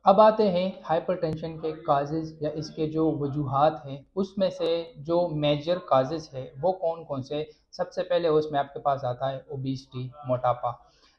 अब आते हैं हाइपरटेंशन के काजेज़ या इसके जो वजूहात हैं, उसमें से जो मेजर काजेज़ है वो कौन कौन से। सबसे पहले उसमें आपके पास आता है ओबेसिटी, मोटापा।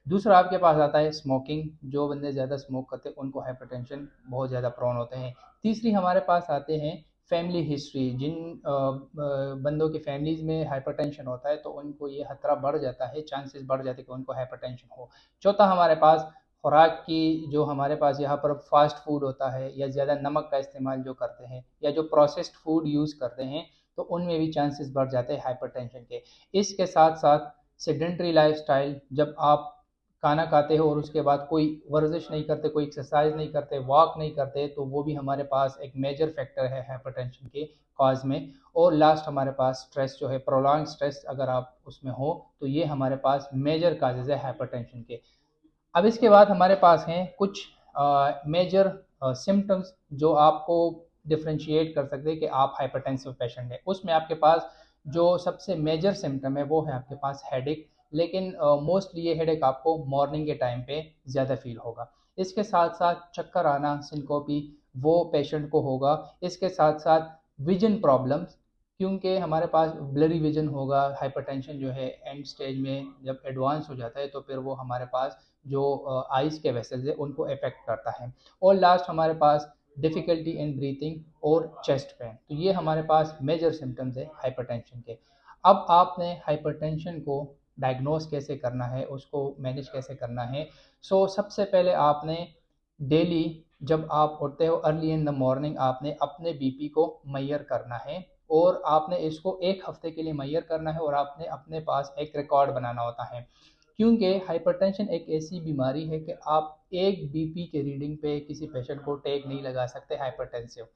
दूसरा आपके पास आता है स्मोकिंग, जो बंदे ज़्यादा स्मोक करते हैं उनको हाइपरटेंशन बहुत ज़्यादा प्रोन होते हैं। तीसरी हमारे पास आते हैं फैमिली हिस्ट्री, जिन बंदों की फैमिलीज़ में हाइपरटेंशन होता है तो उनको ये खतरा बढ़ जाता है, चांसेस बढ़ जाते हैं कि उनको हाइपरटेंशन हो। चौथा हमारे पास खुराक की, जो हमारे पास यहाँ पर फास्ट फूड होता है या ज़्यादा नमक का इस्तेमाल जो करते हैं या जो प्रोसेस्ड फूड यूज़ करते हैं, तो उनमें भी चांसेस बढ़ जाते हैं हाइपरटेंशन के। इसके साथ साथ सेडेंट्री लाइफस्टाइल, जब आप खाना खाते हो और उसके बाद कोई वर्जिश नहीं करते, कोई एक्सरसाइज नहीं करते, वॉक नहीं करते, तो वो भी हमारे पास एक मेजर फैक्टर है हाइपरटेंशन के कॉज में। और लास्ट हमारे पास स्ट्रेस जो है, प्रोलॉन्ग स्ट्रेस अगर आप उसमें हो तो ये हमारे पास मेजर काजेज़ है हाइपरटेंशन के। अब इसके बाद हमारे पास हैं कुछ मेजर सिम्टम्स जो आपको डिफरेंशिएट कर सकते हैं कि आप हाइपरटेंसिव पेशेंट हैं। उसमें आपके पास जो सबसे मेजर सिम्टम है वो है आपके पास हेडेक, लेकिन मोस्टली ये हेडेक आपको मॉर्निंग के टाइम पे ज़्यादा फील होगा। इसके साथ साथ चक्कर आना, सिनकोपी, वो पेशेंट को होगा। इसके साथ साथ विजन प्रॉब्लम्स, क्योंकि हमारे पास ब्लरी विजन होगा। हाइपरटेंशन जो है एंड स्टेज में जब एडवांस हो जाता है तो फिर वो हमारे पास जो आइज़ के वेसल्स है उनको अफेक्ट करता है। और लास्ट हमारे पास डिफ़िकल्टी इन ब्रीथिंग और चेस्ट पेन। तो ये हमारे पास मेजर सिम्टम्स है हाइपरटेंशन के। अब आपने हाइपरटेंशन को डायग्नोस कैसे करना है, उसको मैनेज कैसे करना है। सबसे पहले आपने डेली जब आप उठते हो अर्ली इन द मॉर्निंग, आपने अपने बीपी को मेजर करना है। और आपने इसको 1 हफ्ते के लिए मेजर करना है और आपने अपने पास एक रिकॉर्ड बनाना होता है। क्योंकि हाइपरटेंशन एक ऐसी बीमारी है कि आप एक बीपी के रीडिंग पे किसी पेशेंट को टैग नहीं लगा सकते हाइपरटेंसिव।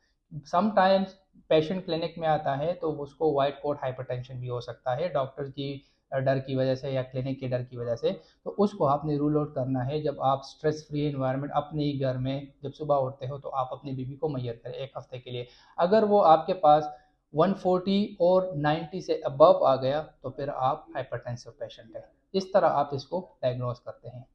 समटाइम्स पेशेंट क्लिनिक में आता है तो उसको वाइट कोट हाइपरटेंशन भी हो सकता है, डॉक्टर की डर की वजह से या क्लिनिक के डर की वजह से। तो उसको आपने रूल आउट करना है। जब आप स्ट्रेस फ्री एनवायरनमेंट अपने ही घर में जब सुबह उठते हो तो आप अपनी बीपी को मेजर करें 1 हफ्ते के लिए। अगर वो आपके पास 140 और 90 से अबव आ गया तो फिर आप हाइपरटेंसिव पेशेंट है। इस तरह आप इसको डायग्नोज करते हैं।